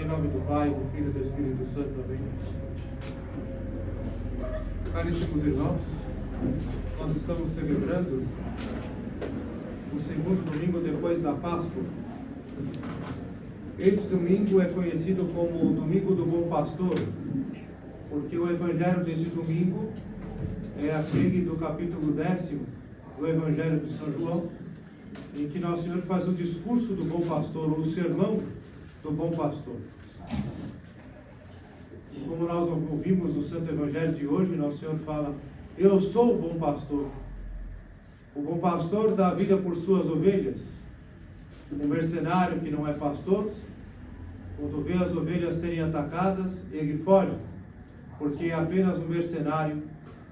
Em nome do Pai, do Filho e do Espírito Santo. Amém. Caríssimos irmãos, nós estamos celebrando o segundo domingo depois da Páscoa. Este domingo é conhecido como o Domingo do Bom Pastor, porque o evangelho deste domingo é aquele do capítulo 10º do Evangelho de São João, em que Nosso Senhor faz o discurso do Bom Pastor, ou o sermão do Bom Pastor. Como nós ouvimos no Santo Evangelho de hoje, Nosso Senhor fala: eu sou o bom pastor. O bom pastor dá a vida por suas ovelhas. O mercenário que não é pastor, quando vê as ovelhas serem atacadas, ele foge, porque é apenas um mercenário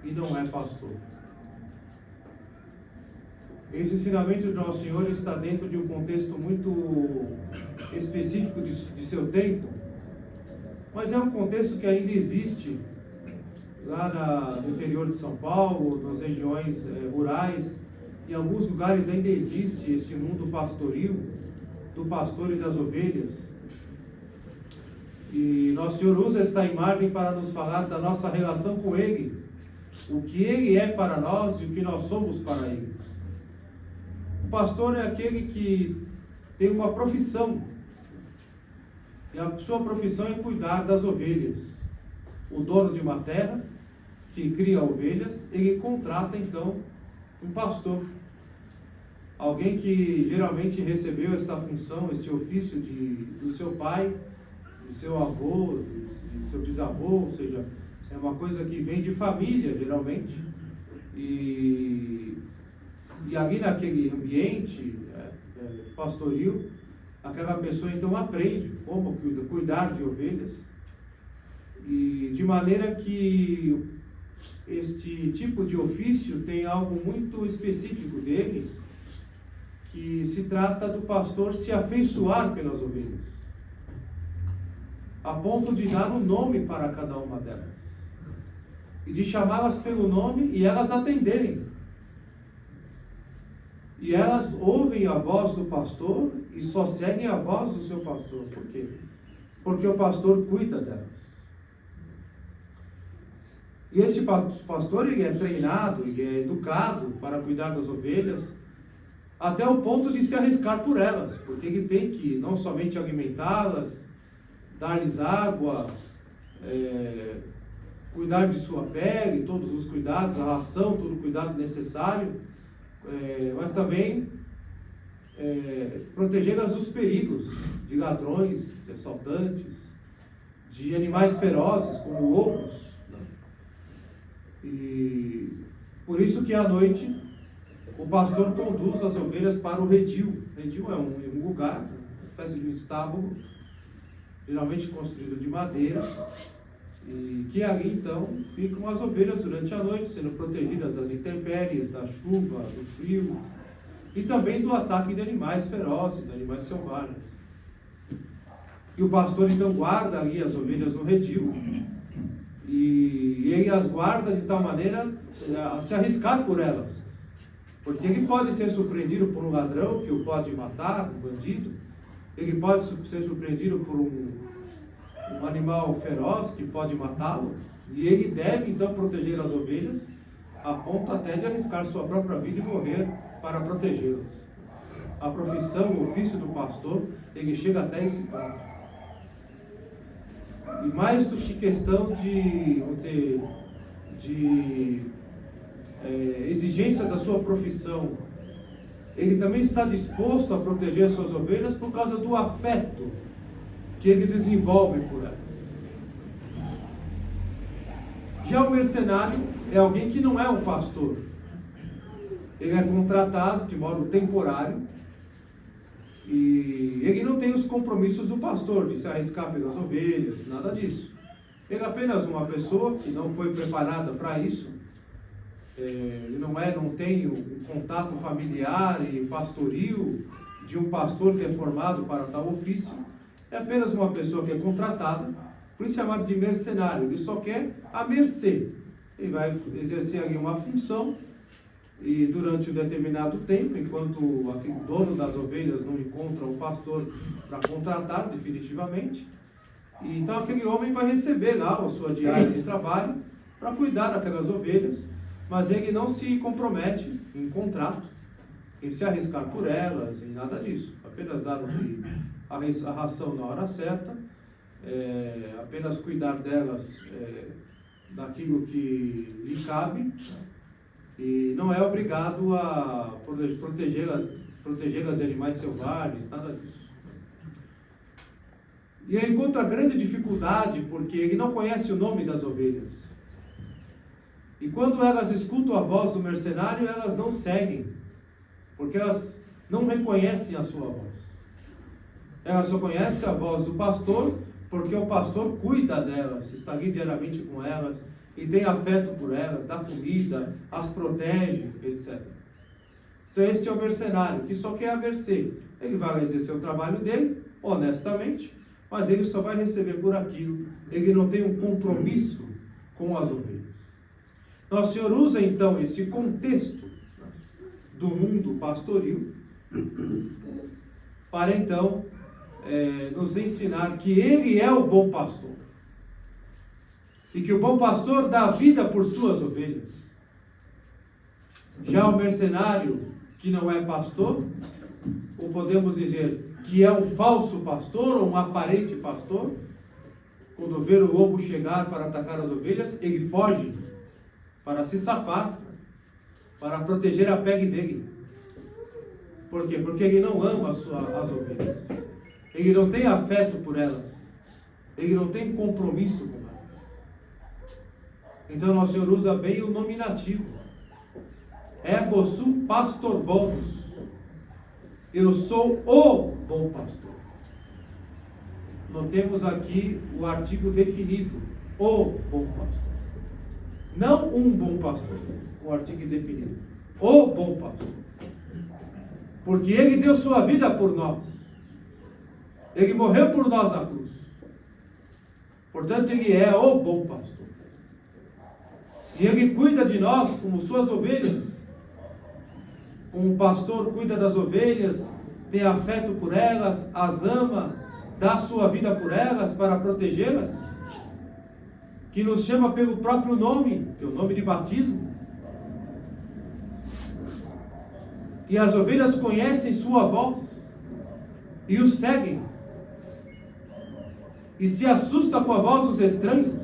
e não é pastor. Esse ensinamento de Nosso Senhor está dentro de um contexto muito específico de seu tempo, mas é um contexto que ainda existe lá no interior de São Paulo, nas regiões rurais. Em alguns lugares ainda existe este mundo pastoril, do pastor e das ovelhas. E Nosso Senhor usa esta imagem para nos falar da nossa relação com Ele, o que Ele é para nós e o que nós somos para Ele. O pastor é aquele que tem uma profissão, e a sua profissão é cuidar das ovelhas. O dono de uma terra que cria ovelhas, ele contrata então um pastor, alguém que geralmente recebeu esta função, este ofício do seu pai, de seu avô, de seu bisavô, ou seja, é uma coisa que vem de família geralmente, e ali naquele ambiente pastoril, aquela pessoa então aprende como cuidar de ovelhas, e de maneira que este tipo de ofício tem algo muito específico dele, que se trata do pastor se afeiçoar pelas ovelhas, a ponto de dar um nome para cada uma delas, e de chamá-las pelo nome e elas atenderem. E elas ouvem a voz do pastor e só seguem a voz do seu pastor. Por quê? Porque o pastor cuida delas. E esse pastor, ele é treinado, ele é educado para cuidar das ovelhas, até o ponto de se arriscar por elas, porque ele tem que não somente alimentá-las, dar-lhes água, cuidar de sua pele, todos os cuidados, a ração, todo o cuidado necessário, mas também protegê-las dos perigos de ladrões, de assaltantes, de animais ferozes como lobos. E por isso que à noite o pastor conduz as ovelhas para o redil. Redil é um lugar, uma espécie de um estábulo, geralmente construído de madeira, e que ali então ficam as ovelhas durante a noite, sendo protegidas das intempéries, da chuva, do frio, e também do ataque de animais ferozes, de animais selvagens. E o pastor então guarda ali as ovelhas no redil, e ele as guarda de tal maneira a se arriscar por elas, porque ele pode ser surpreendido por um ladrão que o pode matar, um bandido, ele pode ser surpreendido por um animal feroz que pode matá-lo, e ele deve então proteger as ovelhas, a ponto até de arriscar sua própria vida e morrer para protegê-las. A profissão, o ofício do pastor, ele chega até esse ponto. E mais do que questão de exigência da sua profissão, ele também está disposto a proteger as suas ovelhas por causa do afeto que ele desenvolve por elas. Já o mercenário é alguém que não é um pastor. Ele é contratado de modo temporário e ele não tem os compromissos do pastor de se arriscar pelas ovelhas, nada disso. Ele é apenas uma pessoa que não foi preparada para isso. Ele não tem um contato familiar e pastoril de um pastor que é formado para tal ofício. É apenas uma pessoa que é contratada, por isso é chamado de mercenário. Ele só quer a mercê. Ele vai exercer ali uma função, e durante um determinado tempo, enquanto o dono das ovelhas não encontra um pastor para contratar definitivamente, Então aquele homem vai receber lá a sua diária de trabalho para cuidar daquelas ovelhas, mas ele não se compromete em contrato, em se arriscar por elas, em nada disso. Apenas dar a ração na hora certa, apenas cuidar delas daquilo que lhe cabe, e não é obrigado a protegê-las de animais selvagens, nada disso. E ele encontra grande dificuldade porque ele não conhece o nome das ovelhas. E quando elas escutam a voz do mercenário, elas não seguem, porque elas não reconhecem a sua voz. Elas só conhecem a voz do pastor, porque o pastor cuida delas, está ali diariamente com elas, e tem afeto por elas, dá comida, as protege, etc. Então este é o mercenário, que só quer a mercê. Ele vai exercer o trabalho dele, honestamente, mas ele só vai receber por aquilo. Ele não tem um compromisso com as ovelhas. Nosso Senhor usa então esse contexto do mundo pastoril para então nos ensinar que Ele é o bom pastor e que o bom pastor dá a vida por suas ovelhas. Já o mercenário que não é pastor, ou podemos dizer que é um falso pastor ou um aparente pastor, quando vê o lobo chegar para atacar as ovelhas, ele foge para se safar, para proteger a pele dele. Por quê? Porque ele não ama as ovelhas. Ele não tem afeto por elas. Ele não tem compromisso com elas. Então nosso Senhor usa bem o nominativo. Ego sum pastor bonus. Eu sou o bom pastor. Notemos aqui o artigo definido. O bom pastor. Não um bom pastor. O artigo definido. O bom pastor. Porque Ele deu sua vida por nós. Ele morreu por nós na cruz. Portanto, Ele é o bom pastor. E Ele cuida de nós como suas ovelhas. Como o pastor cuida das ovelhas, tem afeto por elas, as ama, dá sua vida por elas para protegê-las. Que nos chama pelo próprio nome, que é o nome de batismo. E as ovelhas conhecem sua voz e o seguem. E se assusta com a voz dos estranhos.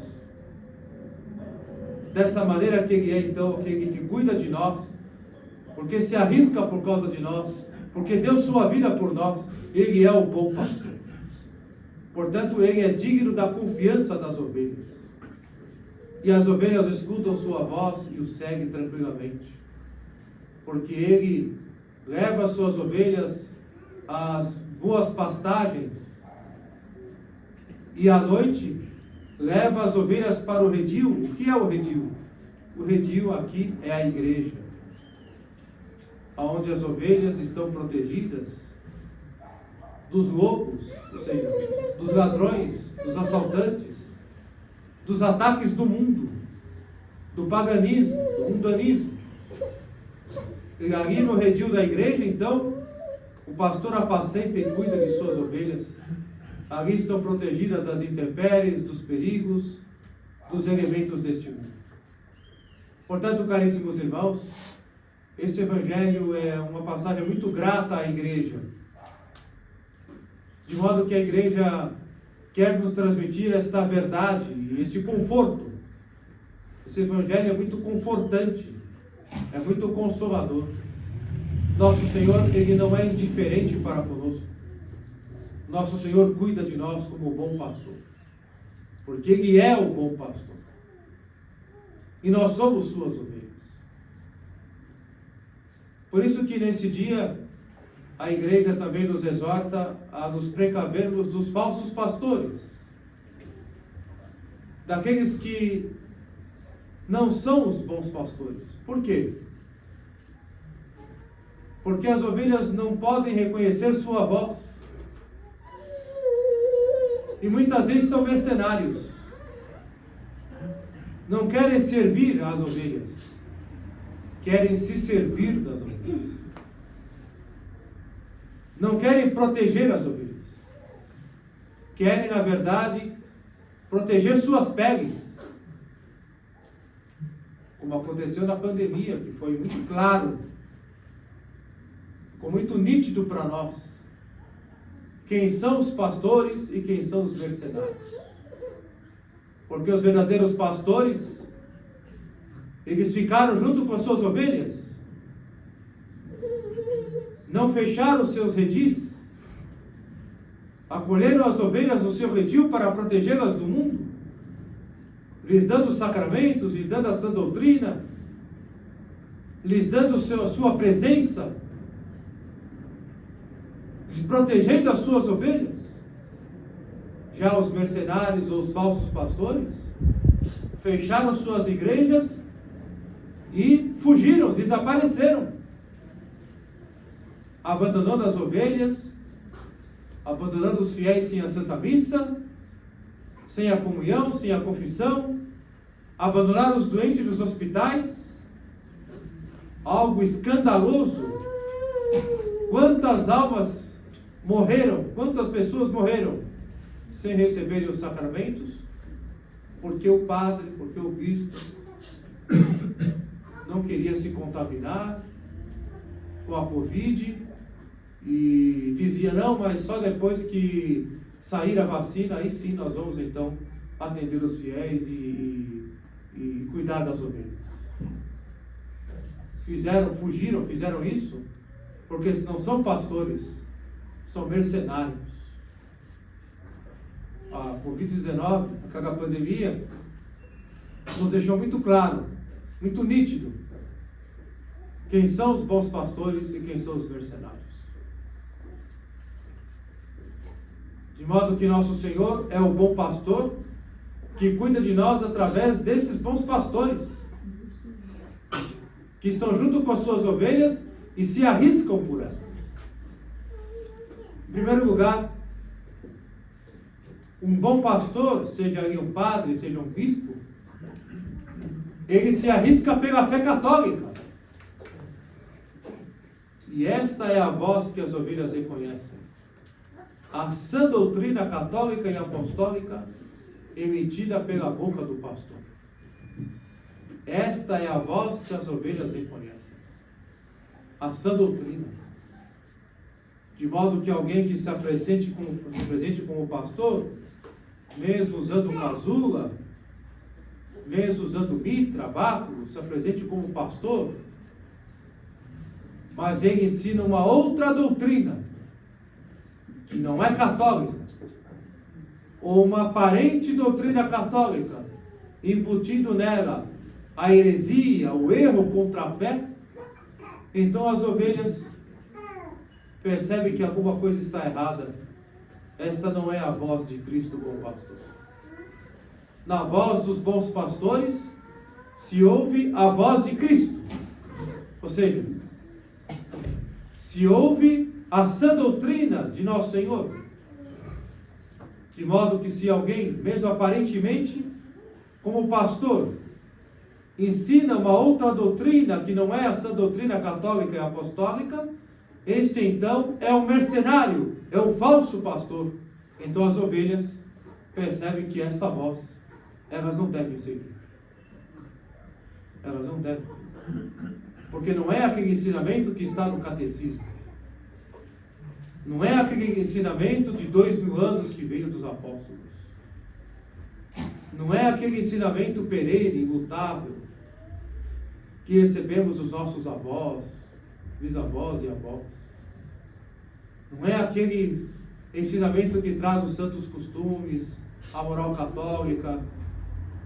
Dessa maneira que Ele é então aquele que cuida de nós, porque se arrisca por causa de nós, porque deu sua vida por nós. Ele é o bom pastor. Portanto, Ele é digno da confiança das ovelhas. E as ovelhas escutam sua voz e o seguem tranquilamente. Porque Ele leva suas ovelhas às boas pastagens. E à noite, leva as ovelhas para o redil. O que é o redil? O redil aqui é a igreja, onde as ovelhas estão protegidas dos lobos, ou seja, dos ladrões, dos assaltantes, dos ataques do mundo, do paganismo, do mundanismo. E ali no redil da igreja, então, o pastor apacenta e cuida de suas ovelhas. Ali estão protegidas das intempéries, dos perigos, dos elementos deste mundo. Portanto, caríssimos irmãos, esse evangelho é uma passagem muito grata à igreja. De modo que a igreja quer nos transmitir esta verdade e esse conforto. Esse evangelho é muito confortante, é muito consolador. Nosso Senhor, Ele não é indiferente para conosco. Nosso Senhor cuida de nós como o bom pastor, porque Ele é o bom pastor. E nós somos suas ovelhas. Por isso que nesse dia, a igreja também nos exorta a nos precavermos dos falsos pastores, daqueles que não são os bons pastores. Por quê? Porque as ovelhas não podem reconhecer sua voz. E muitas vezes são mercenários. Não querem servir às ovelhas. Querem se servir das ovelhas. Não querem proteger as ovelhas. Querem, na verdade, proteger suas peles, como aconteceu na pandemia, que foi muito claro, ficou muito nítido para nós, quem são os pastores e quem são os mercenários. Porque os verdadeiros pastores, eles ficaram junto com as suas ovelhas, não fecharam os seus redis, acolheram as ovelhas no seu redil para protegê-las do mundo, lhes dando os sacramentos, lhes dando a sã doutrina, lhes dando a sua presença, protegendo as suas ovelhas. Já os mercenários ou os falsos pastores fecharam suas igrejas e fugiram, desapareceram, abandonando as ovelhas, abandonando os fiéis sem a Santa Missa, sem a comunhão, sem a confissão, abandonaram os doentes nos hospitais. Algo escandaloso. Quantas almas morreram, quantas pessoas morreram sem receberem os sacramentos, porque o padre, porque o bispo não queria se contaminar com a Covid e dizia, não, mas só depois que sair a vacina, aí sim nós vamos então atender os fiéis e cuidar das ovelhas. Fizeram isso, porque não são pastores, são mercenários. A Covid-19, aquela pandemia, nos deixou muito claro, muito nítido, quem são os bons pastores e quem são os mercenários. De modo que nosso Senhor é o bom pastor, que cuida de nós através desses bons pastores, que estão junto com as suas ovelhas e se arriscam por elas. Em primeiro lugar, um bom pastor, seja ele um padre, seja um bispo, ele se arrisca pela fé católica. E esta é a voz que as ovelhas reconhecem. A sã doutrina católica e apostólica emitida pela boca do pastor. Esta é a voz que as ovelhas reconhecem. A sã doutrina. De modo que alguém que se apresente como pastor, mesmo usando casula, mesmo usando mitra, báculo, se apresente como pastor, mas ele ensina uma outra doutrina, que não é católica, ou uma aparente doutrina católica, imputindo nela a heresia, o erro contra a fé, então as ovelhas percebem que alguma coisa está errada. Esta não é a voz de Cristo, bom pastor. Na voz dos bons pastores se ouve a voz de Cristo. Ou seja, se ouve a sã doutrina de nosso Senhor. De modo que se alguém, mesmo aparentemente, como pastor, ensina uma outra doutrina que não é a sã doutrina católica e apostólica, este então é o mercenário, é o falso pastor. Então as ovelhas percebem que esta voz, elas não devem seguir. Elas não devem. Porque não é aquele ensinamento que está no catecismo. Não é aquele ensinamento de 2000 anos que veio dos apóstolos. Não é aquele ensinamento perene, imutável, que recebemos dos nossos avós, bisavós e avós. Não é aquele ensinamento que traz os santos costumes, a moral católica,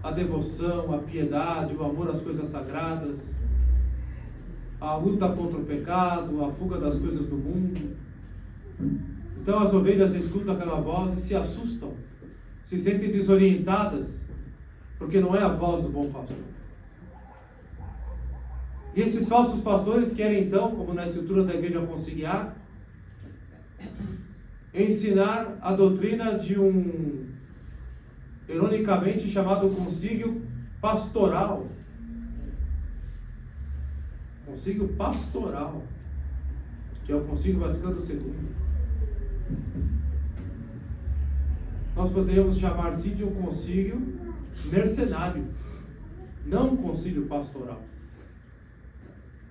a devoção, a piedade, o amor às coisas sagradas, a luta contra o pecado, a fuga das coisas do mundo. Então as ovelhas escutam aquela voz e se assustam, se sentem desorientadas, porque não é a voz do bom pastor. E esses falsos pastores querem então, como na estrutura da igreja conciliar, ensinar a doutrina de um, ironicamente chamado concílio pastoral. Concílio pastoral, que é o Concílio Vaticano II. nós poderíamos chamar sim de um concílio mercenário, não um concílio pastoral.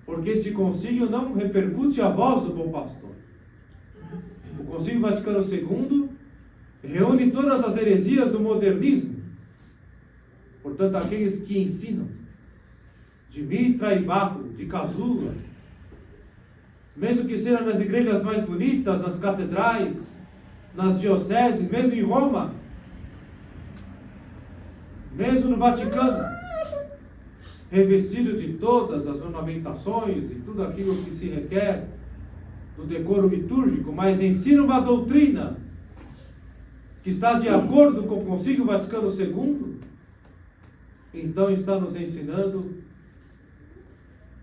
Porque esse concílio não repercute a voz do bom pastor. O Concílio Vaticano II reúne todas as heresias do modernismo. Portanto, aqueles que ensinam de Mitra e Bacco, de Casula, mesmo que seja nas igrejas mais bonitas, nas catedrais, nas dioceses, mesmo em Roma, mesmo no Vaticano, revestido de todas as ornamentações e tudo aquilo que se requer do decoro litúrgico, mas ensina uma doutrina que está de acordo com o Concílio Vaticano II, então está nos ensinando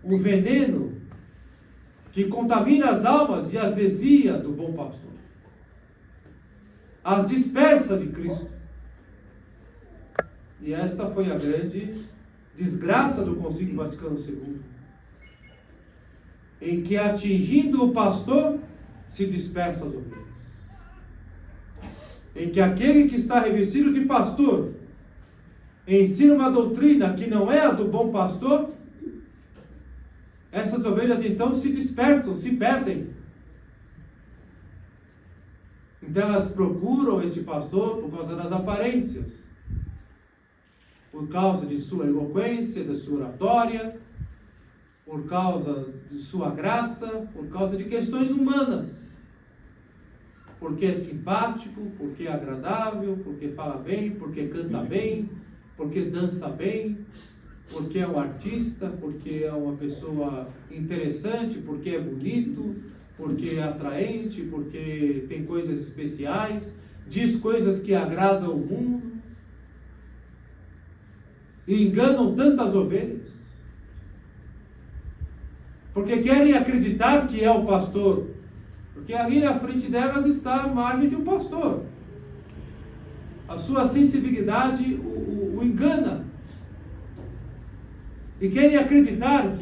o veneno que contamina as almas e as desvia do bom pastor, as dispersa de Cristo. E esta foi a grande desgraça do Concílio Vaticano II, em que, atingindo o pastor, se dispersa as ovelhas. Em que aquele que está revestido de pastor ensina uma doutrina que não é a do bom pastor, essas ovelhas então se dispersam, se perdem. Então elas procuram este pastor por causa das aparências, por causa de sua eloquência, da sua oratória, por causa de sua graça, por causa de questões humanas. Porque é simpático, porque é agradável, porque fala bem, porque canta bem, porque dança bem, porque é um artista, porque é uma pessoa interessante, porque é bonito, porque é atraente, porque tem coisas especiais, diz coisas que agradam o mundo. E enganam tantas ovelhas, porque querem acreditar que é o pastor, porque ali na frente delas está a imagem de um pastor. A sua sensibilidade o engana, e querem acreditar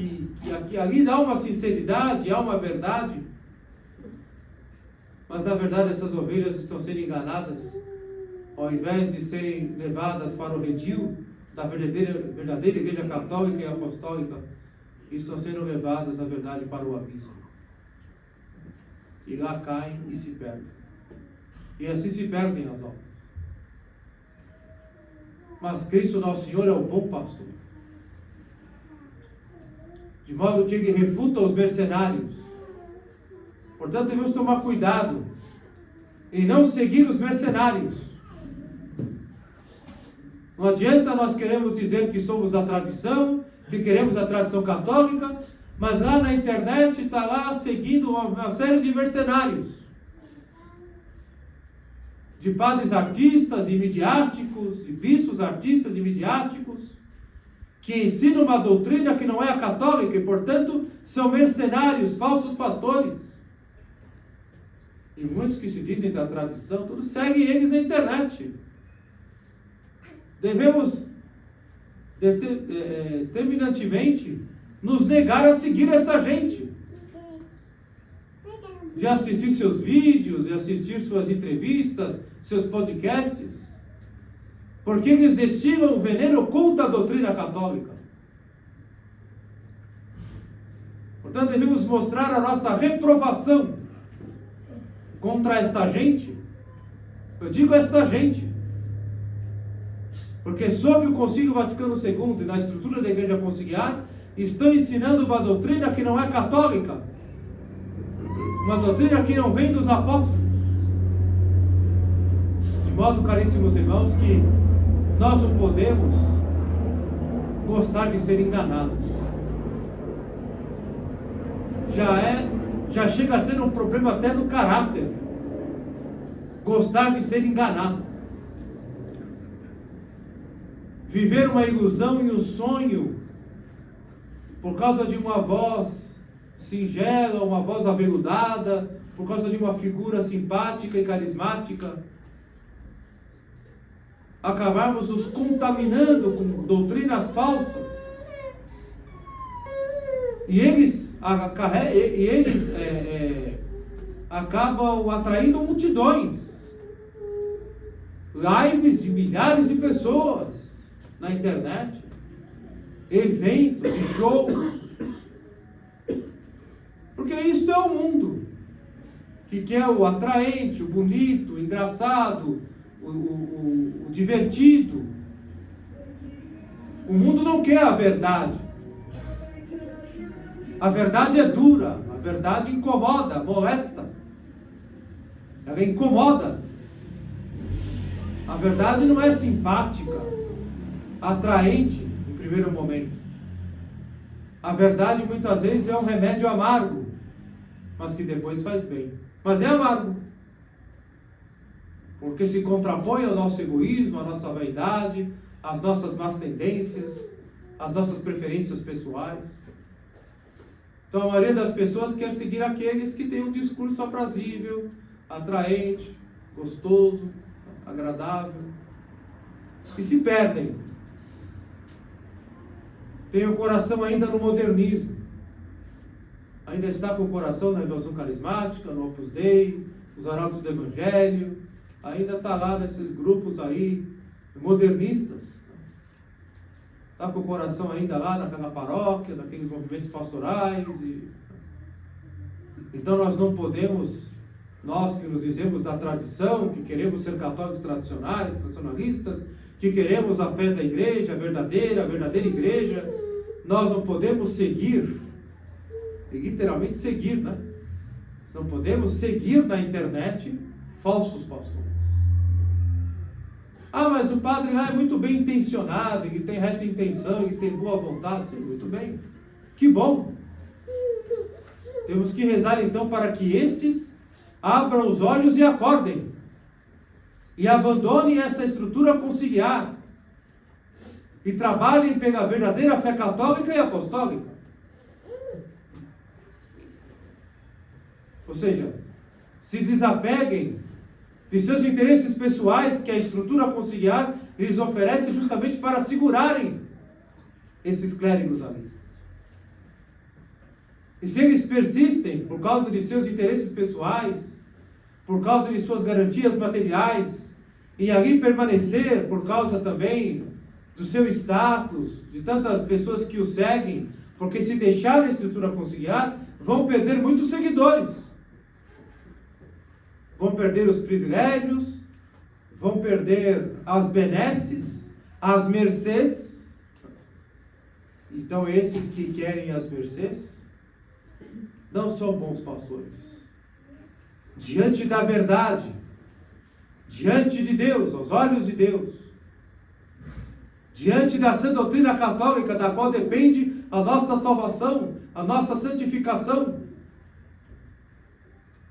que ali há uma sinceridade, há uma verdade, mas na verdade essas ovelhas estão sendo enganadas, ao invés de serem levadas para o redil da verdadeira igreja católica e apostólica, estão sendo levadas, na verdade, para o abismo. E lá caem e se perdem. E assim se perdem as almas. Mas Cristo Nosso Senhor é o bom pastor. De modo que Ele refuta os mercenários. Portanto, devemos tomar cuidado em não seguir os mercenários. Não adianta nós queremos dizer que somos da tradição, que queremos a tradição católica, mas lá na internet está lá seguindo uma série de mercenários, de padres artistas e midiáticos, e bispos artistas e midiáticos, que ensinam uma doutrina que não é a católica e, portanto, são mercenários, falsos pastores. E muitos que se dizem da tradição, todos seguem eles na internet. Devemos determinantemente nos negar a seguir essa gente, de assistir seus vídeos, de assistir suas entrevistas, seus podcasts, porque eles destilam o veneno contra a doutrina católica. Portanto, devemos mostrar a nossa reprovação contra esta gente. Eu digo esta gente, porque sob o Concílio Vaticano II e na estrutura da Igreja Conciliar, estão ensinando uma doutrina que não é católica, uma doutrina que não vem dos apóstolos. De modo, caríssimos irmãos, que nós não podemos gostar de ser enganados. Já chega a ser um problema até no caráter, gostar de ser enganado. Viver uma ilusão e um sonho por causa de uma voz singela, uma voz aveludada, por causa de uma figura simpática e carismática, acabarmos nos contaminando com doutrinas falsas, e eles acabam atraindo multidões. lives de milhares de pessoas na internet, eventos e shows. Porque isto é o mundo, que quer o atraente, o bonito, o engraçado, o divertido. O mundo não quer a verdade. A verdade é dura, a verdade incomoda, molesta. Ela incomoda. A verdade não é simpática, atraente em primeiro momento. A verdade muitas vezes é um remédio amargo, mas que depois faz bem. Mas é amargo, porque se contrapõe ao nosso egoísmo, à nossa vaidade, às nossas más tendências, às nossas preferências pessoais. Então a maioria das pessoas quer seguir aqueles que têm um discurso aprazível, atraente, gostoso, agradável, e se perdem. Tem o coração ainda no modernismo, ainda está com o coração na Revolução Carismática, no Opus Dei, os Arautos do Evangelho, ainda está lá nesses grupos aí modernistas, está com o coração ainda lá naquela paróquia, naqueles movimentos pastorais. Então nós não podemos, nós que nos dizemos da tradição, que queremos ser católicos tradicionalistas, que queremos a fé da igreja, a verdadeira igreja, nós não podemos seguir, literalmente seguir, né? Não podemos seguir na internet falsos pastores. Ah, mas o padre lá é muito bem intencionado, ele tem reta intenção, ele tem boa vontade. Muito bem, que bom. Temos que rezar então para que estes abram os olhos e acordem, e abandonem essa estrutura conciliar, e trabalhem pela verdadeira fé católica e apostólica. Ou seja, se desapeguem de seus interesses pessoais que a estrutura conciliar lhes oferece justamente para segurarem esses clérigos ali. E se eles persistem por causa de seus interesses pessoais, por causa de suas garantias materiais, e ali permanecer por causa também do seu status, de tantas pessoas que o seguem, porque se deixar a estrutura conciliar, vão perder muitos seguidores. Vão perder os privilégios, vão perder as benesses, as mercês. Então esses que querem as mercês não são bons pastores. Diante da verdade, diante de Deus, aos olhos de Deus, diante da sã doutrina católica, da qual depende a nossa salvação, a nossa santificação,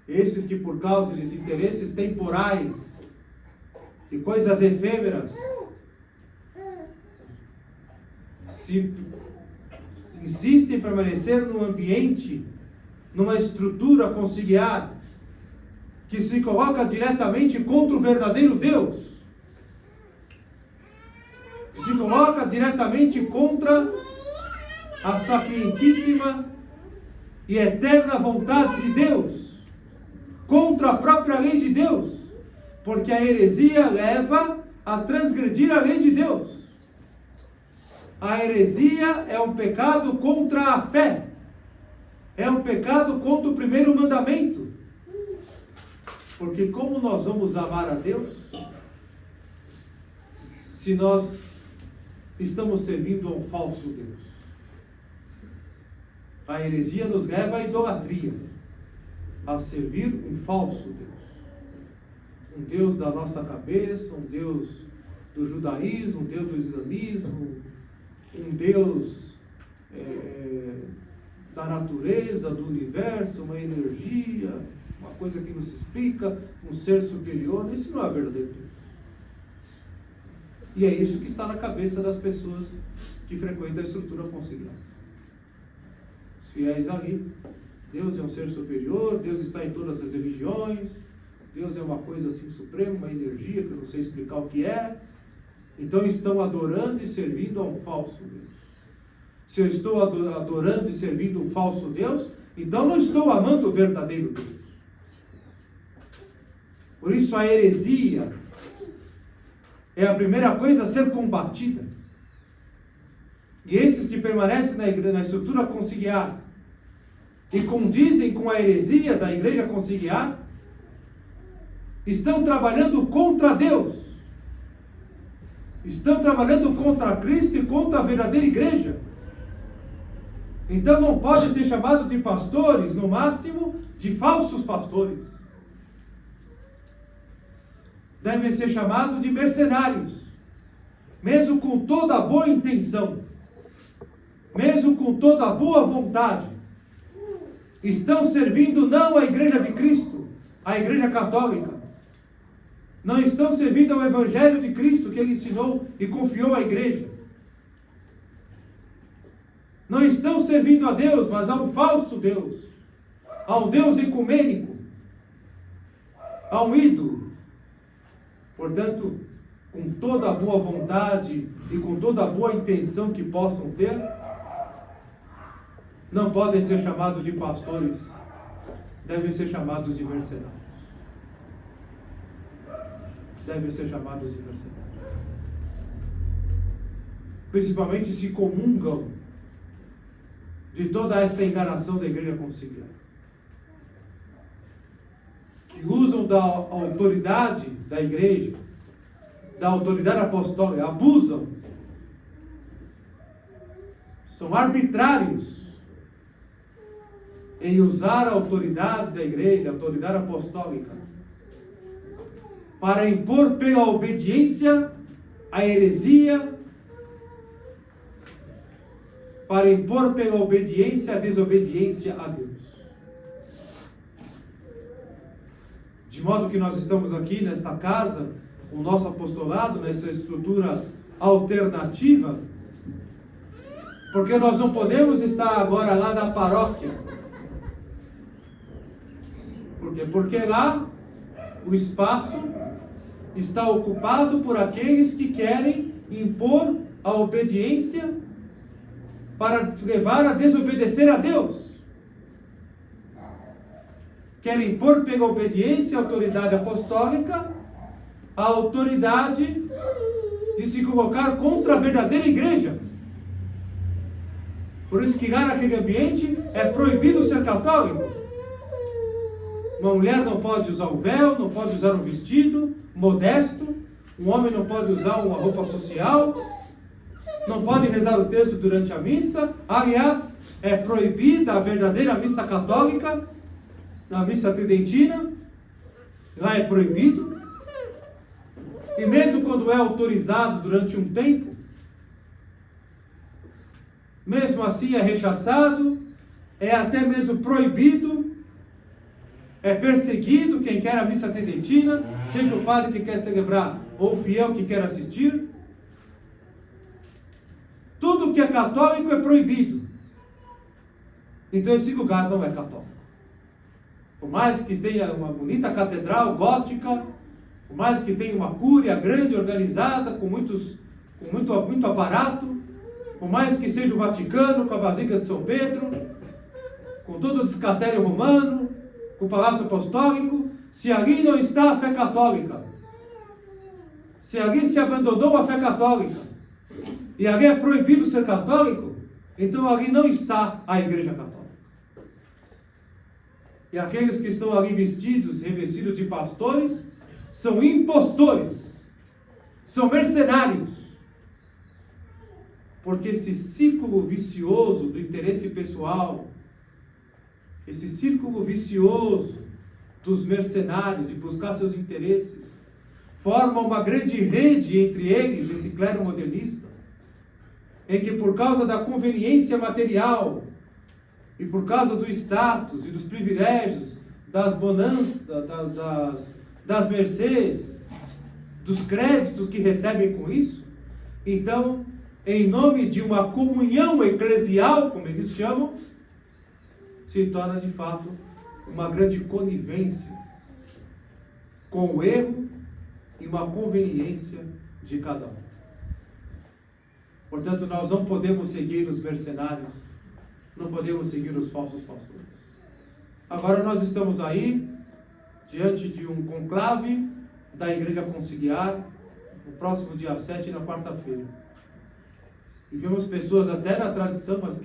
esses que por causa de interesses temporais, de coisas efêmeras, se insistem em permanecer num ambiente, numa estrutura conciliar, que se coloca diretamente contra o verdadeiro Deus, que se coloca diretamente contra a sapientíssima e eterna vontade de Deus, contra a própria lei de Deus, porque a heresia leva a transgredir a lei de Deus. A heresia é um pecado contra a fé, é um pecado contra o primeiro mandamento, porque como nós vamos amar a Deus se nós estamos servindo a um falso Deus? A heresia nos leva à idolatria, a servir um falso Deus. Um Deus da nossa cabeça, um Deus do judaísmo, um Deus do islamismo, um Deus da natureza, do universo, uma energia, uma coisa que não se explica, um ser superior. Isso não é verdadeiro Deus. E é isso que está na cabeça das pessoas que frequentam a estrutura conciliar. Os fiéis ali, Deus é um ser superior, Deus está em todas as religiões, Deus é uma coisa assim suprema, uma energia que eu não sei explicar o que é. Então estão adorando e servindo a um falso Deus. Se eu estou adorando e servindo um falso Deus, então não estou amando o verdadeiro Deus. Por isso a heresia é a primeira coisa a ser combatida. E esses que permanecem na estrutura conciliar e condizem com a heresia da igreja conciliar, estão trabalhando contra Deus. Estão trabalhando contra Cristo e contra a verdadeira igreja. Então não podem ser chamados de pastores, no máximo, de falsos pastores. Devem ser chamados de mercenários, mesmo com toda a boa intenção, mesmo com toda a boa vontade. Estão servindo não a igreja de Cristo, a igreja católica. Não estão servindo ao evangelho de Cristo que ele ensinou e confiou à igreja. Não estão servindo a Deus, mas a um falso Deus, ao Deus ecumênico, a um ídolo. Portanto, com toda a boa vontade e com toda a boa intenção que possam ter, não podem ser chamados de pastores, devem ser chamados de mercenários. Devem ser chamados de mercenários. Principalmente se comungam de toda esta enganação da igreja conciliar, que usam da autoridade da igreja, da autoridade apostólica, abusam, são arbitrários em usar a autoridade da igreja, a autoridade apostólica, para impor pela obediência a heresia, para impor pela obediência a desobediência a Deus. De modo que nós estamos aqui nesta casa, o nosso apostolado, nessa estrutura alternativa, porque nós não podemos estar agora lá na paróquia. Por quê? Porque lá o espaço está ocupado por aqueles que querem impor a obediência para levar a desobedecer a Deus. Querem impor pela obediência a autoridade apostólica, a autoridade de se colocar contra a verdadeira igreja. Por isso que lá naquele ambiente é proibido ser católico. Uma mulher não pode usar o véu, não pode usar um vestido modesto, um homem não pode usar uma roupa social, não pode rezar o texto durante a missa. Aliás, é proibida a verdadeira missa católica, a missa tridentina, lá é proibido. E mesmo quando é autorizado durante um tempo, mesmo assim é rechaçado, é até mesmo proibido, é perseguido quem quer a missa tridentina, seja o padre que quer celebrar ou o fiel que quer assistir. Tudo que é católico é proibido. Então esse lugar não é católico. Por mais que tenha uma bonita catedral gótica, por mais que tenha uma cúria grande, organizada, com muito aparato, por mais que seja o Vaticano, com a Basílica de São Pedro, com todo o descatério romano, com o Palácio Apostólico, se ali não está a fé católica, se ali se abandonou a fé católica, e ali é proibido ser católico, então ali não está a Igreja Católica. E aqueles que estão ali revestidos de pastores, são impostores, são mercenários, porque esse círculo vicioso do interesse pessoal, esse círculo vicioso dos mercenários, de buscar seus interesses, forma uma grande rede entre eles, esse clero modernista, em que por causa da conveniência material, e por causa do status e dos privilégios, das bonanças, das mercês, dos créditos que recebem com isso, então, em nome de uma comunhão eclesial, como eles chamam, se torna de fato uma grande conivência com o erro e uma conveniência de cada um. Portanto, nós não podemos seguir os mercenários, não podemos seguir os falsos pastores. Agora nós estamos aí, diante de um conclave da Igreja Conciliar, no próximo dia 7, na quarta-feira. E vemos pessoas até na tradição, mas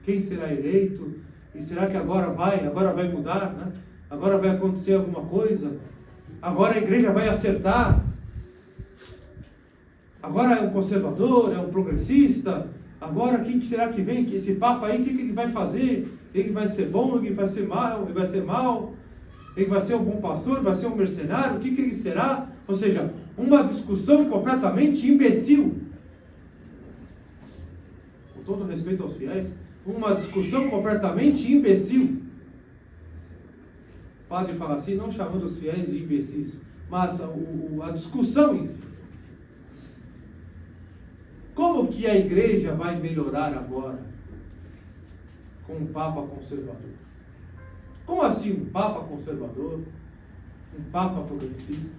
quem será eleito? E será que agora vai mudar, né? Agora vai acontecer alguma coisa? Agora a igreja vai acertar? Agora é um conservador, é um progressista? Agora quem será que vem? Esse Papa aí, o que vai fazer? Ele vai ser bom, ele vai ser mal, ele vai ser mal? Ele vai ser um bom pastor, vai ser um mercenário? O que ele será? Ou seja, uma discussão completamente imbecil. Com todo respeito aos fiéis, uma discussão completamente imbecil. O padre fala assim, não chamando os fiéis de imbecis, mas a discussão em si. Como que a igreja vai melhorar agora com um Papa conservador? Como assim um Papa conservador? Um Papa progressista?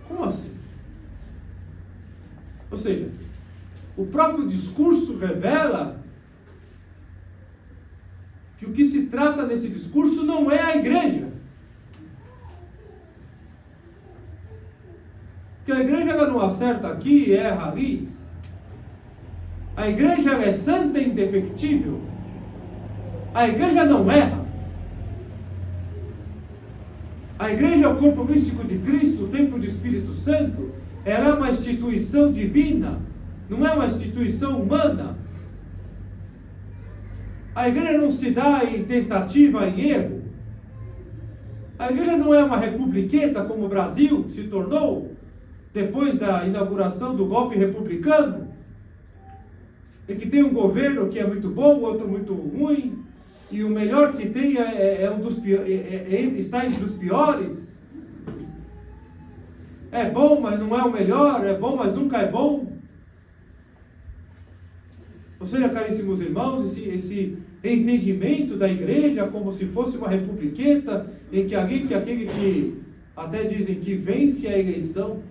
Como assim? Ou seja, o próprio discurso revela que o que se trata nesse discurso não é a igreja. Que a igreja ela não acerta aqui e erra ali. A igreja ela é santa e indefectível. A igreja não erra. A igreja é o corpo místico de Cristo, o templo do Espírito Santo. Ela é uma instituição divina, não é uma instituição humana. A igreja não se dá em tentativa, em erro. A igreja não é uma republiqueta como o Brasil se tornou depois da inauguração do golpe republicano, e que tem um governo que é muito bom, outro muito ruim, e o melhor que tem está entre os piores. É bom, mas não é o melhor, é bom, mas nunca é bom. Ou seja, caríssimos irmãos, esse entendimento da igreja como se fosse uma republiqueta, em que aquele que até dizem que vence a eleição,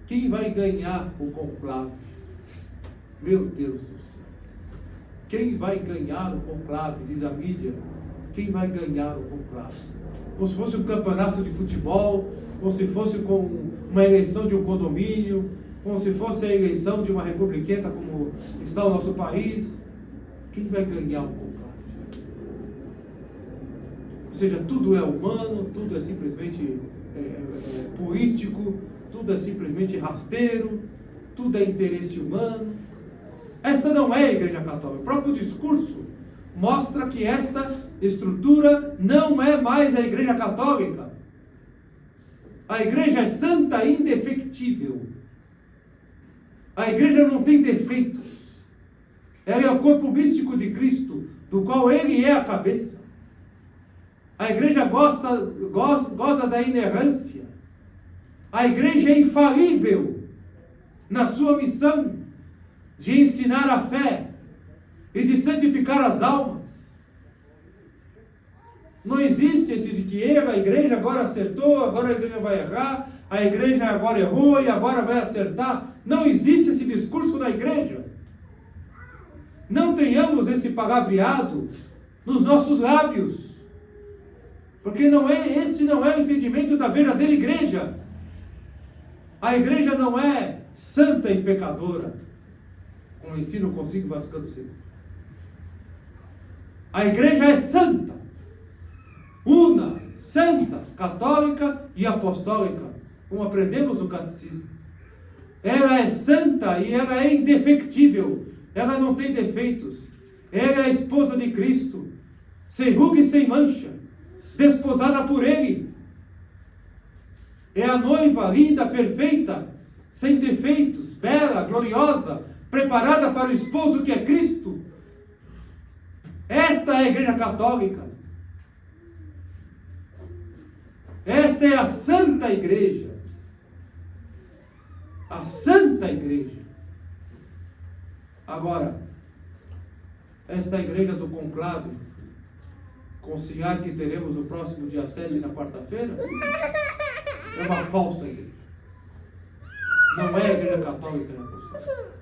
quem vai ganhar o conclave? Meu Deus do céu. Quem vai ganhar o conclave? Diz a mídia. Quem vai ganhar o conclave? Como se fosse um campeonato de futebol, como se fosse uma eleição de um condomínio, como se fosse a eleição de uma republiqueta como está o nosso país. Quem vai ganhar o conclave? Ou seja, tudo é humano, tudo é simplesmente político, tudo é simplesmente rasteiro, tudo é interesse humano. Esta não é a Igreja Católica. O próprio discurso mostra que esta estrutura não é mais a Igreja Católica. A Igreja é santa e indefectível. A Igreja não tem defeitos. Ela é o corpo místico de Cristo, do qual Ele é a cabeça. A Igreja goza da inerrância. A Igreja é infalível na sua missão de ensinar a fé e de santificar as almas. Não existe esse de que a igreja agora acertou, agora a igreja vai errar, a igreja agora errou e agora vai acertar. Não existe esse discurso na igreja. Não tenhamos esse palavreado nos nossos lábios, porque esse não é o entendimento da verdadeira igreja. A igreja não é santa e pecadora, como ensina o Concílio Vaticano II. A igreja é santa, una, santa, católica e apostólica, como aprendemos no catecismo. Ela é santa e ela é indefectível, ela não tem defeitos. Ela é a esposa de Cristo, sem ruga e sem mancha, desposada por Ele. É a noiva linda, perfeita, sem defeitos, bela, gloriosa, preparada para o esposo que é Cristo. Esta é a Igreja Católica. Esta é a Santa Igreja. A Santa Igreja. Agora, esta igreja do conclave, conciliar que teremos no próximo dia 7, na quarta-feira, é uma falsa igreja. Não é a Igreja Católica e Apostólica.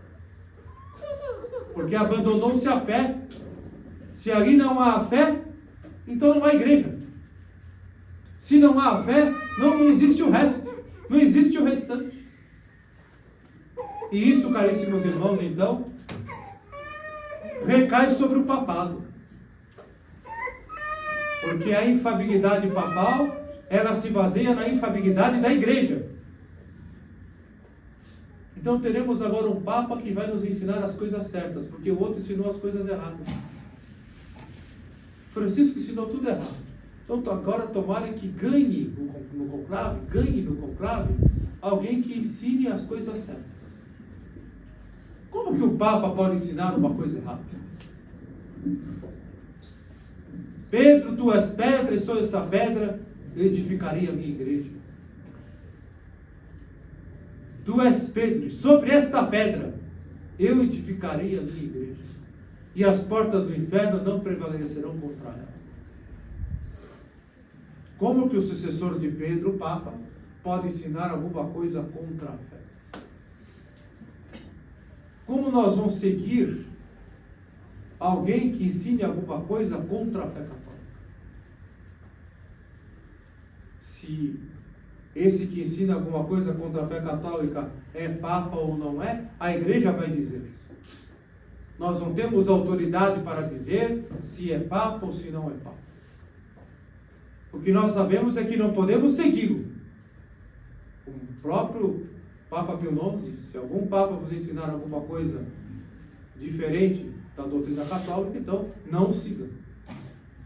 Porque abandonou-se a fé. Se ali não há fé, então não há igreja. Se não há fé, não existe o resto. Não existe o restante. E isso, caríssimos irmãos, então, recai sobre o papado. Porque a infabilidade papal, ela se baseia na infabilidade da igreja. Então teremos agora um Papa que vai nos ensinar as coisas certas, porque o outro ensinou as coisas erradas. Francisco ensinou tudo errado. Então agora tomara que ganhe no conclave, alguém que ensine as coisas certas. Como que o Papa pode ensinar uma coisa errada? Pedro, tu és pedra, e sobre essa pedra eu edificarei a minha igreja. Tu és Pedro, e sobre esta pedra eu edificarei a minha igreja. E as portas do inferno não prevalecerão contra ela. Como que o sucessor de Pedro, o Papa, pode ensinar alguma coisa contra a fé? Como nós vamos seguir alguém que ensine alguma coisa contra a fé católica? Se esse que ensina alguma coisa contra a fé católica é Papa ou não é, a igreja vai dizer. Nós não temos autoridade para dizer se é Papa ou se não é Papa. O que nós sabemos é que não podemos segui-lo. O próprio Papa Pio IX disse: se algum Papa vos ensinar alguma coisa diferente da doutrina católica, então não o siga.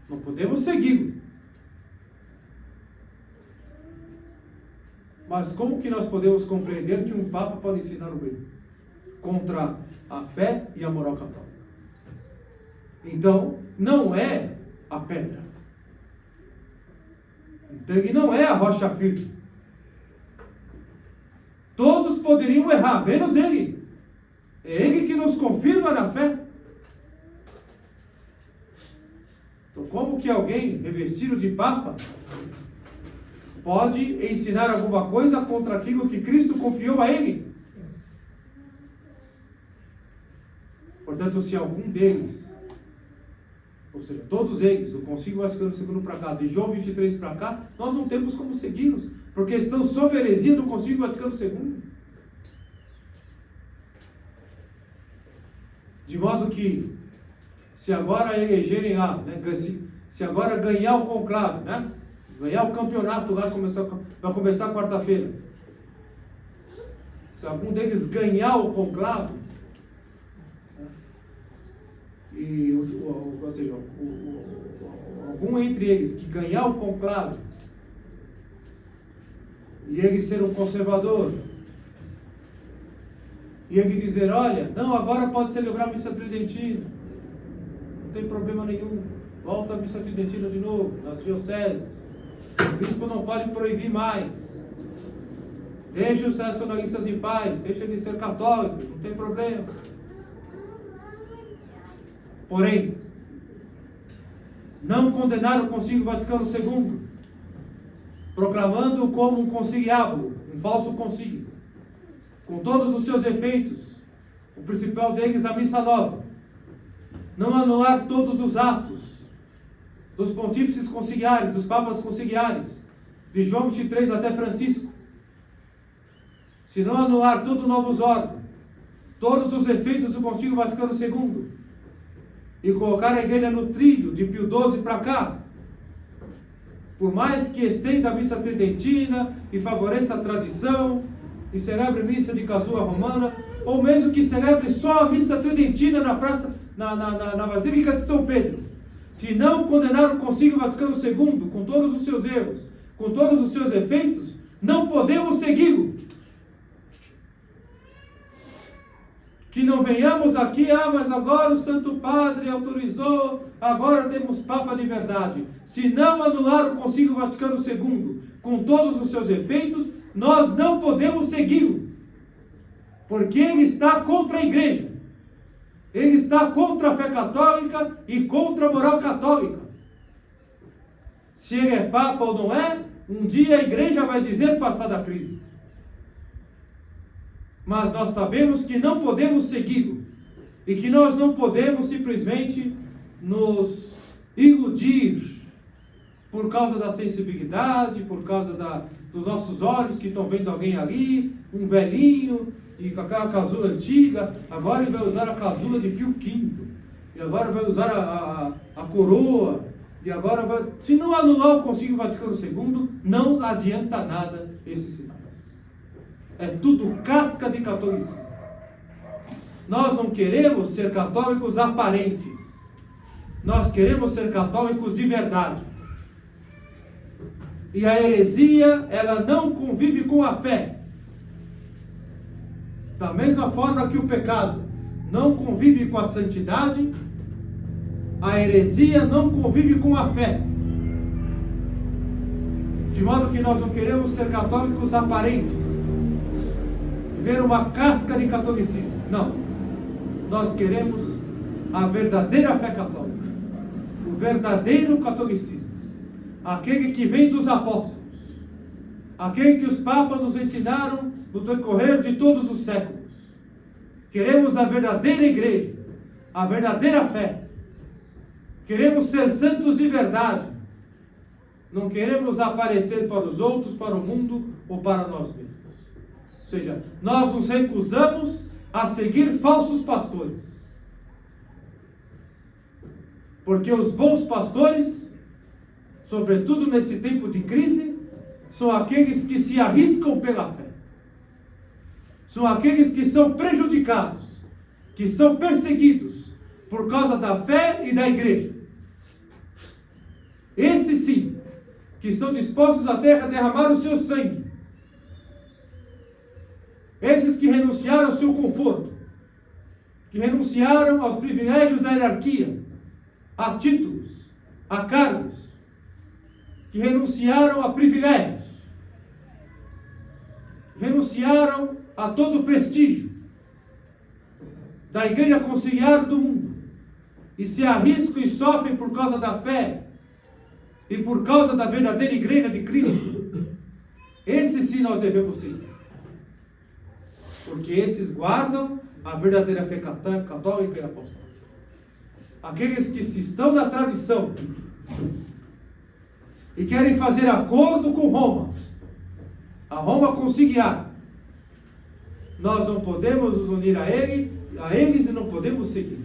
Não podemos segui-lo. Mas como que nós podemos compreender que um Papa pode ensinar o bem contra a fé e a moral católica? Então, não é a pedra. Então, ele não é a rocha firme. Todos poderiam errar, menos ele. É ele que nos confirma na fé. Então, como que alguém revestido de Papa pode ensinar alguma coisa contra aquilo que Cristo confiou a ele? Portanto, se algum deles, ou seja, todos eles, do Concílio Vaticano II para cá, de João 23 para cá, nós não temos como segui-los, porque estão sob a heresia do Concílio Vaticano II. De modo que, se agora elegerem lá, né, se agora ganhar o conclave, né, ganhar o campeonato lá, vai começar quarta-feira. Se algum deles ganhar o conclave, e ou seja, algum entre eles que ganhar o conclave, e ele ser um conservador, e ele dizer: olha, não, agora pode celebrar a missa tridentina, não tem problema nenhum, volta a missa tridentina de novo, nas dioceses, o bispo não pode proibir mais, deixa os tradicionalistas em paz, deixa eles ser católicos, não tem problema. Porém, não condenar o Concílio Vaticano II, proclamando-o como um conciliábulo, um falso concílio, com todos os seus efeitos, o principal deles a missa nova, não anular todos os atos dos pontífices conciliares, dos papas conciliares, de João 23 até Francisco, se não anular todos os novos órgãos, todos os efeitos do Concílio Vaticano II, e colocar a igreja no trilho de Pio XII para cá, por mais que estenda a missa tridentina e favoreça a tradição e celebre missa de casua romana, ou mesmo que celebre só a missa tridentina na praça, na Basílica de São Pedro, se não condenar o Concílio Vaticano II com todos os seus erros, com todos os seus efeitos, não podemos segui-lo. Que não venhamos aqui, mas agora o Santo Padre autorizou, agora temos Papa de verdade. Se não anular o Concílio Vaticano II com todos os seus efeitos, nós não podemos segui-lo. Porque ele está contra a igreja. Ele está contra a fé católica e contra a moral católica. Se ele é Papa ou não é, um dia a igreja vai dizer passada a crise. Mas nós sabemos que não podemos segui-lo e que nós não podemos simplesmente nos iludir por causa da sensibilidade, por causa dos nossos olhos, que estão vendo alguém ali, um velhinho, e com aquela casula antiga, agora ele vai usar a casula de Pio V, e agora vai usar a coroa, e agora vai... Se não anular o Concílio Vaticano II, não adianta nada esses sinais. É tudo casca de catolicismo. Nós não queremos ser católicos aparentes. Nós queremos ser católicos de verdade. E a heresia, ela não convive com a fé. Da mesma forma que o pecado não convive com a santidade, a heresia não convive com a fé. De modo que nós não queremos ser católicos aparentes, ver uma casca de catolicismo. Não. Nós queremos a verdadeira fé católica, o verdadeiro catolicismo, aquele que vem dos apóstolos, aquele que os papas nos ensinaram no decorrer de todos os séculos. Queremos a verdadeira igreja, a verdadeira fé. Queremos ser santos de verdade. Não queremos aparecer para os outros, para o mundo ou para nós mesmos. Ou seja, nós nos recusamos a seguir falsos pastores. Porque os bons pastores, sobretudo nesse tempo de crise, são aqueles que se arriscam pela fé. São aqueles que são prejudicados, que são perseguidos por causa da fé e da igreja. Esses sim, que estão dispostos até a derramar o seu sangue. Esses que renunciaram ao seu conforto, que renunciaram aos privilégios da hierarquia, a títulos, a cargos, que renunciaram a privilégios, renunciaram a todo o prestígio da igreja conciliar do mundo e se arriscam e sofrem por causa da fé e por causa da verdadeira igreja de Cristo. Esses sim nós devemos seguir, porque esses guardam a verdadeira fé católica e apostólica. Aqueles que se estão na tradição e querem fazer acordo com Roma, a Roma conciliar, nós não podemos nos unir a eles e não podemos seguir.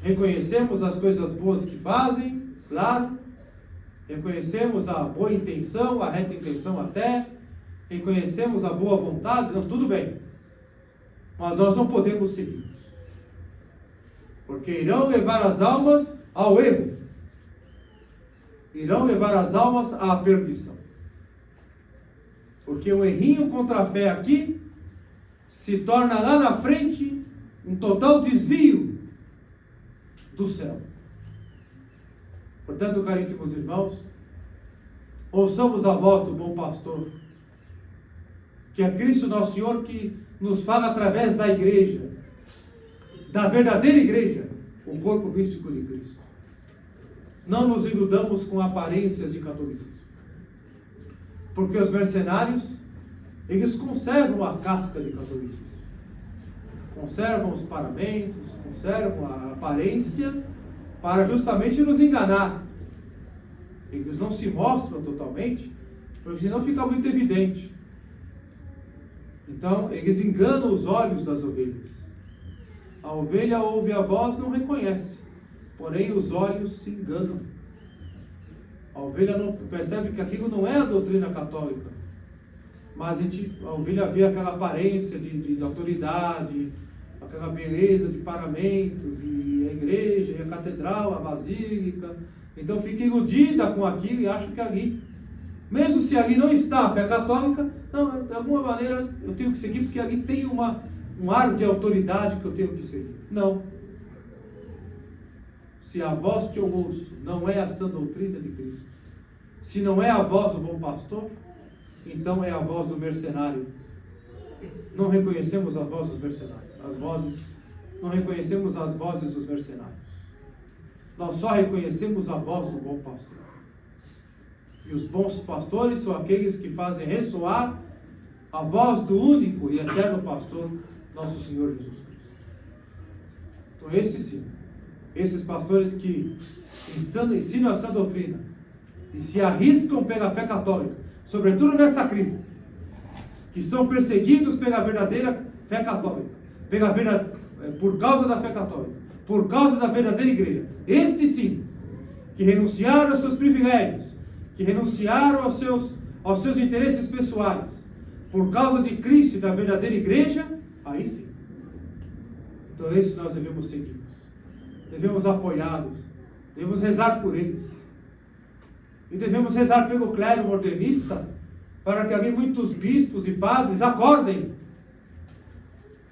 Reconhecemos as coisas boas que fazem, claro. Reconhecemos a boa intenção, a reta intenção até. Reconhecemos a boa vontade, não, tudo bem. Mas nós não podemos seguir. Porque irão levar as almas ao erro. Irão levar as almas à perdição. Porque um errinho contra a fé aqui se torna lá na frente um total desvio do céu. Portanto, caríssimos irmãos, ouçamos a voz do bom pastor, que é Cristo nosso Senhor, que nos fala através da igreja, da verdadeira igreja, o corpo místico de Cristo. Não nos iludamos com aparências de catolicismo. Porque os mercenários, eles conservam a casca de catolicismo. Conservam os paramentos, conservam a aparência, para justamente nos enganar. Eles não se mostram totalmente, porque senão fica muito evidente. Então, eles enganam os olhos das ovelhas. A ovelha ouve a voz e não reconhece, porém os olhos se enganam. A ovelha não percebe que aquilo não é a doutrina católica, mas a ovelha vê aquela aparência de autoridade, aquela beleza de paramentos, e a igreja, e a catedral, a basílica. Então fica iludida com aquilo e acha que ali, mesmo se ali não está a fé católica, não, de alguma maneira eu tenho que seguir porque ali tem um ar de autoridade que eu tenho que seguir. Não. Se a voz que eu ouço não é a sã doutrina de Cristo, se não é a voz do bom pastor, então é a voz do mercenário. Não reconhecemos a voz dos mercenários. Não reconhecemos as vozes dos mercenários. Nós só reconhecemos a voz do bom pastor. E os bons pastores são aqueles que fazem ressoar a voz do único e eterno pastor, nosso Senhor Jesus Cristo. Então esses sim, esses pastores que ensinam essa doutrina, e se arriscam pela fé católica, sobretudo nessa crise, que são perseguidos pela verdadeira fé católica, por causa da fé católica, por causa da verdadeira igreja. Estes sim, que renunciaram aos seus privilégios, que renunciaram aos seus interesses pessoais, por causa de Cristo e da verdadeira igreja, aí sim. Então esse nós devemos seguir, devemos apoiá-los, devemos rezar por eles. E devemos rezar pelo clero modernista, para que ali muitos bispos e padres acordem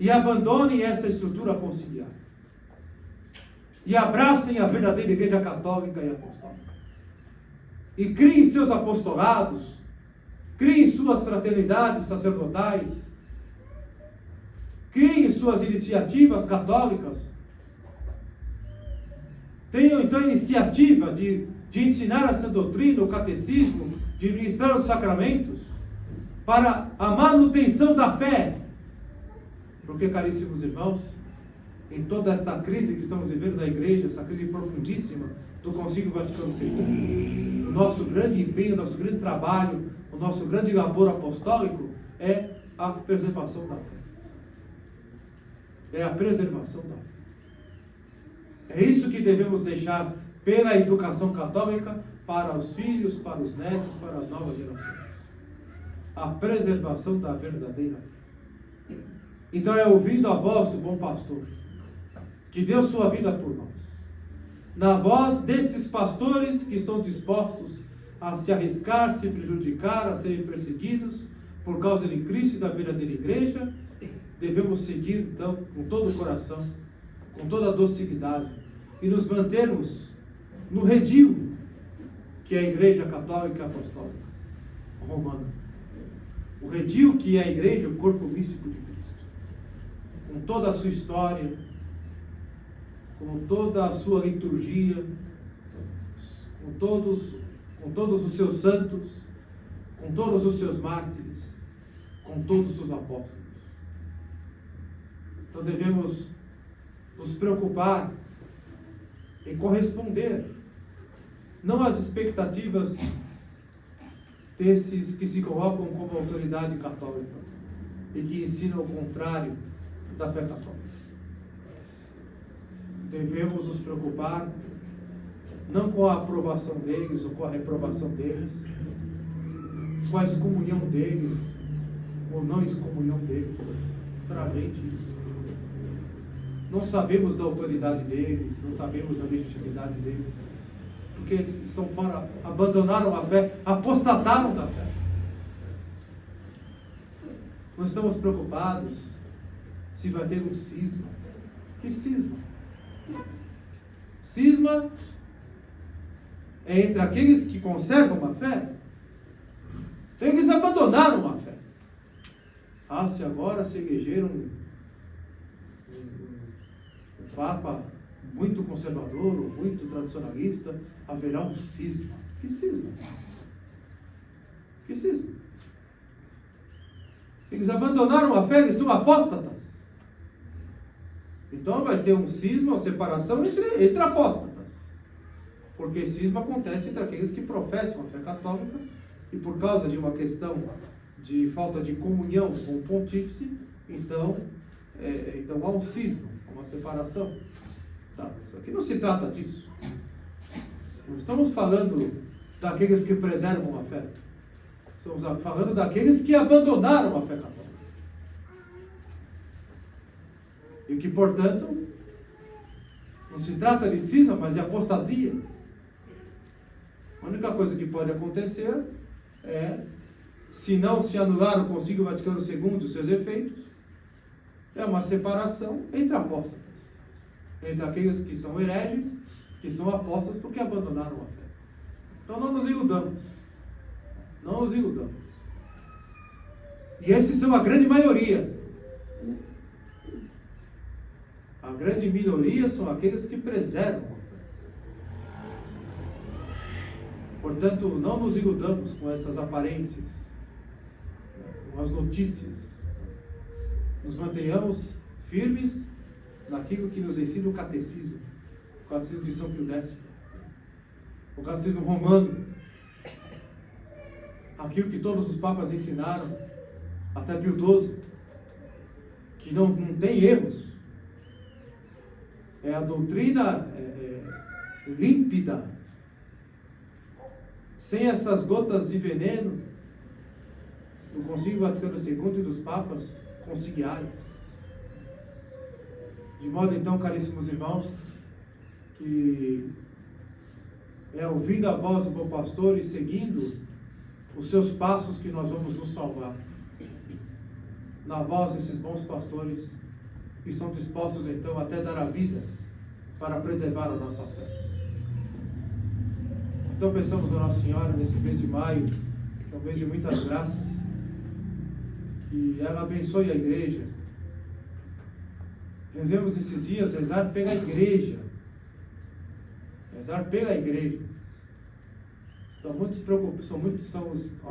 e abandonem essa estrutura conciliar. E abracem a verdadeira igreja católica e apostólica. E criem seus apostolados, criem suas fraternidades sacerdotais, criem suas iniciativas católicas. Tenham então a iniciativa de ensinar essa doutrina, o catecismo, de ministrar os sacramentos, para a manutenção da fé. Porque, caríssimos irmãos, em toda esta crise que estamos vivendo na igreja, essa crise profundíssima do Concílio Vaticano II, o nosso grande empenho, o nosso grande trabalho, o nosso grande labor apostólico é a preservação da fé. É a preservação da fé. É isso que devemos deixar pela educação católica para os filhos, para os netos, para as novas gerações. A preservação da verdadeira fé. Então é ouvindo a voz do bom pastor, que deu sua vida por nós. Na voz destes pastores que estão dispostos a se arriscar, se prejudicar, a serem perseguidos por causa de Cristo e da verdadeira igreja, devemos seguir então com todo o coração, com toda a docilidade e nos mantermos no redil que é a Igreja Católica e Apostólica Romana. O redil que é a Igreja, o corpo místico de Cristo. Com toda a sua história, com toda a sua liturgia, com todos os seus santos, com todos os seus mártires, com todos os apóstolos. Então devemos nos preocupar em corresponder, não às expectativas desses que se colocam como autoridade católica e que ensinam o contrário da fé católica. Devemos nos preocupar não com a aprovação deles ou com a reprovação deles, com a excomunhão deles ou não excomunhão deles. Para a gente isso. Não sabemos da autoridade deles, não sabemos da legitimidade deles, porque eles estão fora, abandonaram a fé, apostataram da fé. Não estamos preocupados se vai ter um cisma. Que cisma? Cisma é entre aqueles que conservam a fé. Eles abandonaram a fé. Se agora se elegeram um Papa muito conservador ou muito tradicionalista, haverá um cisma. Que cisma? Que cisma? Eles abandonaram a fé, eles são apóstatas. Então vai ter um cisma, uma separação entre apóstatas. Porque cisma acontece entre aqueles que professam a fé católica e por causa de uma questão de falta de comunhão com o pontífice, então há um cisma, uma separação. Tá, isso aqui não se trata disso. Não estamos falando daqueles que preservam a fé. Estamos falando daqueles que abandonaram a fé católica. E que, portanto, não se trata de cisma, mas de apostasia. A única coisa que pode acontecer é, se não se anular o Concílio Vaticano II e os seus efeitos, é uma separação entre apóstatas. Entre aqueles que são hereges, que são apóstatas porque abandonaram a fé. Então não nos iludamos. Não nos iludamos. E esses são a grande maioria. A grande minoria são aqueles que preservam a fé. Portanto, não nos iludamos com essas aparências, com as notícias. Nos mantenhamos firmes naquilo que nos ensina o catecismo de São Pio X, o catecismo romano, aquilo que todos os papas ensinaram, até Pio XII, que não tem erros. É a doutrina límpida, sem essas gotas de veneno do Concílio Vaticano II e dos papas conciliares. De modo então, caríssimos irmãos, que ouvindo a voz do bom pastor e seguindo os seus passos que nós vamos nos salvar. Na voz desses bons pastores que são dispostos então até dar a vida para preservar a nossa fé. Então pensamos a Nossa Senhora nesse mês de maio, que é um mês de muitas graças, que ela abençoe a igreja. Devemos esses dias rezar pela igreja. Rezar pela igreja. Há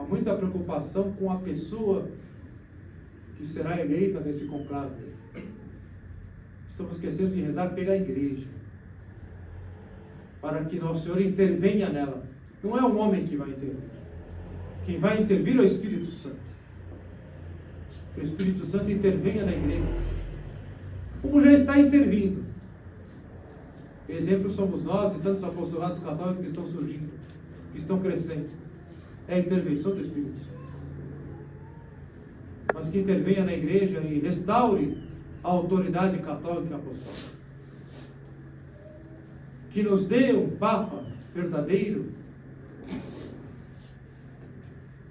muita preocupação com a pessoa que será eleita nesse conclave. Estamos esquecendo de rezar pela igreja, para que Nosso Senhor intervenha nela. Não é um homem que vai intervir. Quem vai intervir é o Espírito Santo. Que o Espírito Santo intervenha na igreja, como já está intervindo. Exemplo somos nós e tantos apostolados católicos que estão surgindo, que estão crescendo. É a intervenção do Espírito Santo. Mas que intervenha na igreja e restaure a autoridade católica e apostólica. Que nos dê um Papa verdadeiro,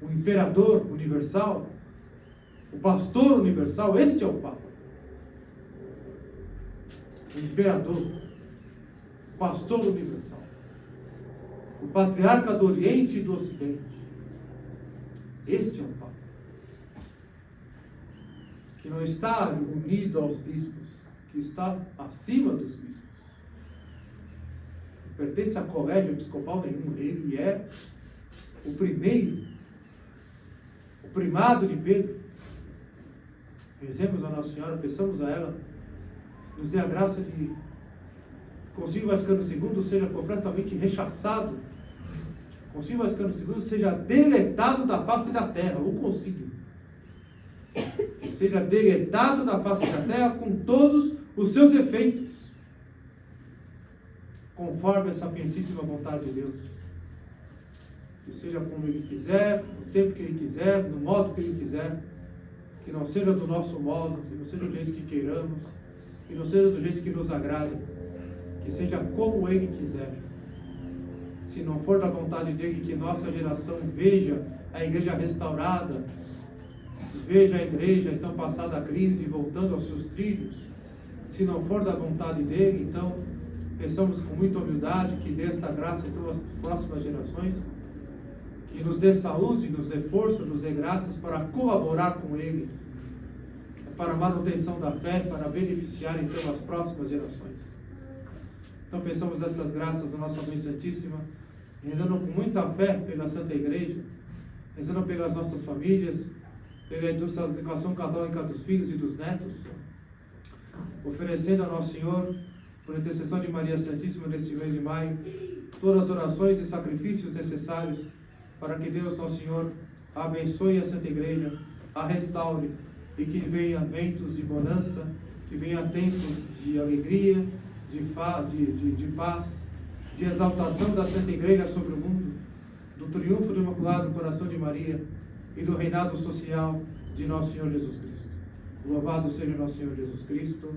um imperador universal, o pastor universal. Este é o Papa. O imperador, o pastor universal, o patriarca do Oriente e do Ocidente. Este é o Papa, que não está unido aos bispos, que está acima dos bispos. Não pertence a colégio episcopal nenhum. Ele é o primeiro, o primado de Pedro. Rezemos a Nossa Senhora, peçamos a ela, nos dê a graça de que o Concílio Vaticano II seja completamente rechaçado, o Concílio Vaticano II seja deletado da face da terra, o concílio. Seja deletado da face da terra com todos os seus efeitos, conforme a sapientíssima vontade de Deus. Que seja como Ele quiser, no tempo que Ele quiser, no modo que Ele quiser, que não seja do nosso modo, que não seja do jeito que queiramos, que não seja do jeito que nos agrade, que seja como Ele quiser. Se não for da vontade dEle, que nossa geração veja a igreja restaurada, veja a igreja então passada a crise, voltando aos seus trilhos. Se não for da vontade dEle, então pensamos com muita humildade que dê esta graça então às próximas gerações, que nos dê saúde, nos dê força, nos dê graças para colaborar com Ele, para a manutenção da fé, para beneficiar então as próximas gerações. Então pensamos essas graças da nossa Mãe Santíssima, rezando com muita fé pela Santa Igreja, rezando pelas nossas famílias, pela educação católica dos filhos e dos netos, oferecendo a Nosso Senhor, por intercessão de Maria Santíssima neste mês de maio, todas as orações e sacrifícios necessários para que Deus, Nosso Senhor, abençoe a Santa Igreja, a restaure e que venha ventos de bonança, que venha tempos de alegria, de paz, de exaltação da Santa Igreja sobre o mundo, do triunfo do Imaculado Coração de Maria e do reinado social de Nosso Senhor Jesus Cristo. Louvado seja Nosso Senhor Jesus Cristo.